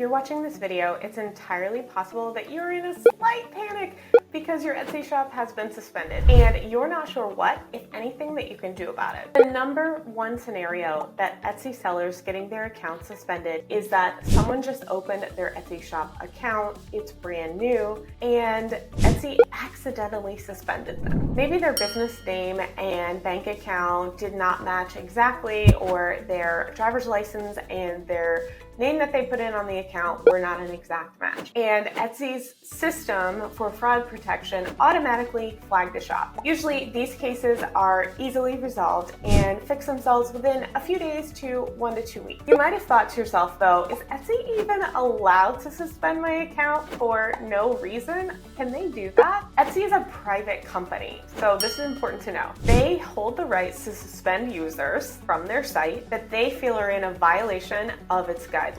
you're watching this video, it's entirely possible that you're in a slight panic because your Etsy shop has been suspended and you're not sure what, if anything, that you can do about it. The number one scenario that Etsy sellers getting their account suspended is that someone just opened their Etsy shop account, it's brand new, and Etsy accidentally suspended them. Maybe their business name and bank account did not match exactly, or their driver's license and their name that they put in on the account were not an exact match. And Etsy's system for fraud protection automatically flagged the shop. Usually these cases are easily resolved and fix themselves within a few days to 1 to 2 weeks. You might have thought to yourself though, is Etsy even allowed to suspend my account for no reason? Can they do that? Etsy is a private company, so this is important to know. They hold the rights to suspend users from their site that they feel are in a violation of its guidelines.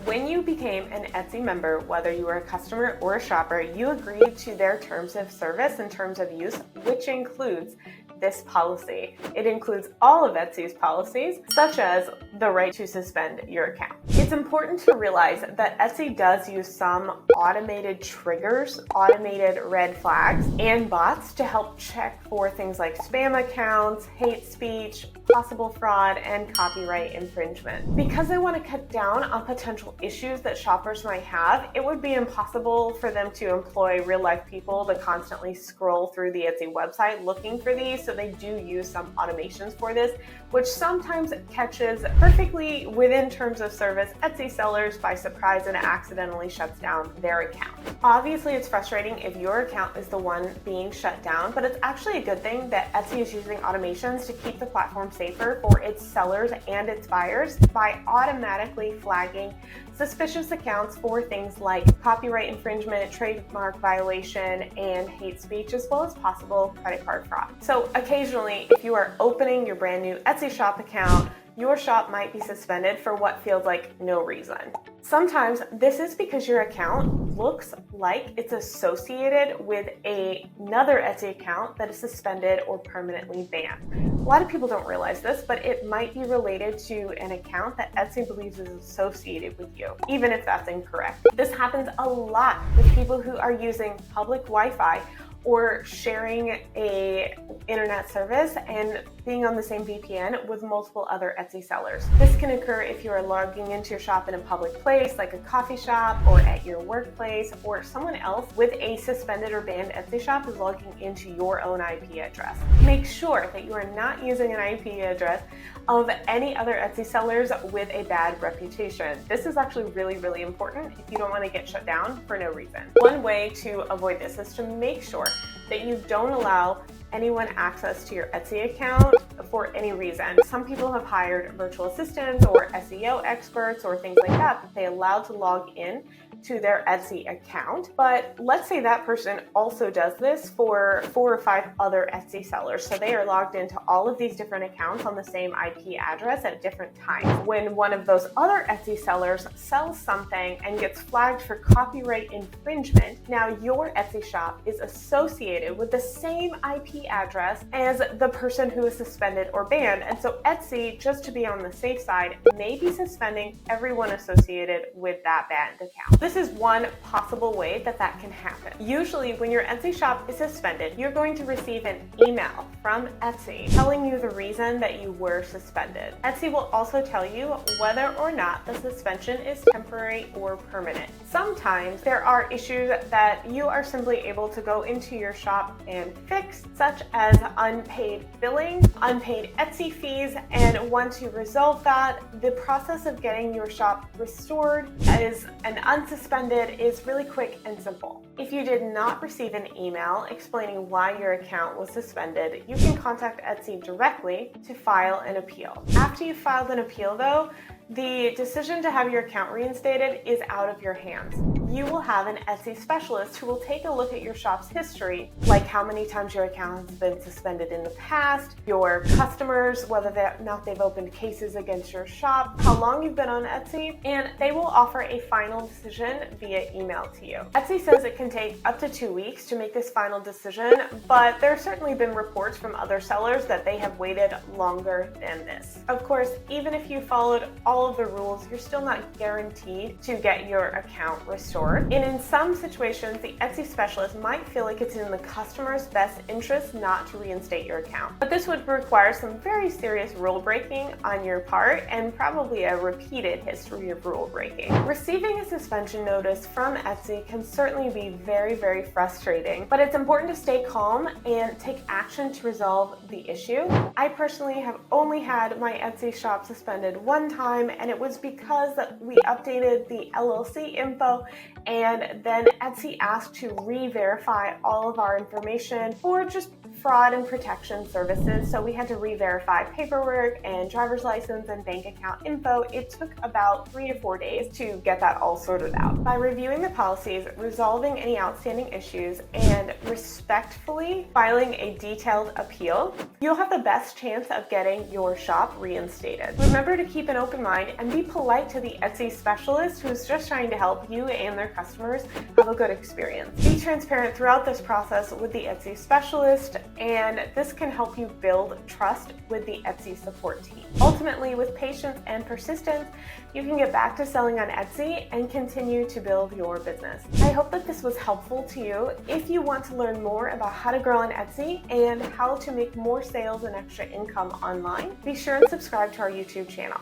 When you became an Etsy member, whether you were a customer or a shopper, you agreed to their terms of service and terms of use, which includes this policy. It includes all of Etsy's policies, such as the right to suspend your account. It's important to realize that Etsy does use some automated triggers, automated red flags, and bots to help check for things like spam accounts, hate speech, possible fraud, and copyright infringement. Because they want to cut down on potential issues that shoppers might have, it would be impossible for them to employ real-life people to constantly scroll through the Etsy website looking for these, so they do use some automations for this, which sometimes catches perfectly within terms of service Etsy sellers by surprise and accidentally shuts down their account. Obviously, it's frustrating if your account is the one being shut down, but it's actually a good thing that Etsy is using automations to keep the platform safer for its sellers and its buyers by automatically flagging suspicious accounts for things like copyright infringement, trademark violation, and hate speech, as well as possible credit card fraud. So occasionally, if you are opening your brand new Etsy shop account, your shop might be suspended for what feels like no reason. Sometimes this is because your account looks like it's associated with another Etsy account that is suspended or permanently banned. A lot of people don't realize this, but it might be related to an account that Etsy believes is associated with you, even if that's incorrect. This happens a lot with people who are using public Wi-Fi or sharing a internet service and being on the same VPN with multiple other Etsy sellers. This can occur if you are logging into your shop in a public place like a coffee shop or at your workplace, or someone else with a suspended or banned Etsy shop is logging into your own IP address. Make sure that you are not using an IP address of any other Etsy sellers with a bad reputation. This is actually really important if you don't want to get shut down for no reason. One way to avoid this is to make sure that you don't allow anyone access to your Etsy account for any reason. Some people have hired virtual assistants or SEO experts or things like that they allow to log in to their Etsy account. But let's say that person also does this for 4 or 5 other Etsy sellers. So they are logged into all of these different accounts on the same IP address at different times. When one of those other Etsy sellers sells something and gets flagged for copyright infringement, now your Etsy shop is associated with the same IP address as the person who is suspended or banned. And so Etsy, just to be on the safe side, may be suspending everyone associated with that banned account. This is one possible way that can happen. Usually when your Etsy shop is suspended, you're going to receive an email from Etsy telling you the reason that you were suspended. Etsy will also tell you whether or not the suspension is temporary or permanent. Sometimes there are issues that you are simply able to go into your shop and fix, such as unpaid billing, unpaid Etsy fees, and once you resolve that, the process of getting your shop restored as an unsuspended is really quick and simple. If you did not receive an email explaining why your account was suspended, you can contact Etsy directly to file an appeal. After you've filed an appeal though, the decision to have your account reinstated is out of your hands. You will have an Etsy specialist who will take a look at your shop's history, like how many times your account has been suspended in the past, your customers, whether or not they've opened cases against your shop, how long you've been on Etsy, and they will offer a final decision via email to you. Etsy says it can take up to 2 weeks to make this final decision, but there have certainly been reports from other sellers that they have waited longer than this. Of course, even if you followed all follow the rules, you're still not guaranteed to get your account restored. And in some situations, the Etsy specialist might feel like it's in the customer's best interest not to reinstate your account. But this would require some very serious rule breaking on your part and probably a repeated history of rule breaking. Receiving a suspension notice from Etsy can certainly be very, very frustrating, but it's important to stay calm and take action to resolve the issue. I personally have only had my Etsy shop suspended one time, and it was because we updated the LLC info, and then Etsy asked to re-verify all of our information for just fraud and protection services. So we had to re-verify paperwork and driver's license and bank account info. It took about 3 to 4 days to get that all sorted out. By reviewing the policies, resolving any outstanding issues, and respectfully filing a detailed appeal, you'll have the best chance of getting your shop reinstated. Remember to keep an open mind and be polite to the Etsy specialist who's just trying to help you and their customers have a good experience. Be transparent throughout this process with the Etsy specialist, and this can help you build trust with the Etsy support team. Ultimately, with patience and persistence, you can get back to selling on Etsy and continue to build your business. I hope that this was helpful to you. If you want to learn more about how to grow on Etsy and how to make more sales and extra income online, be sure and subscribe to our YouTube channel.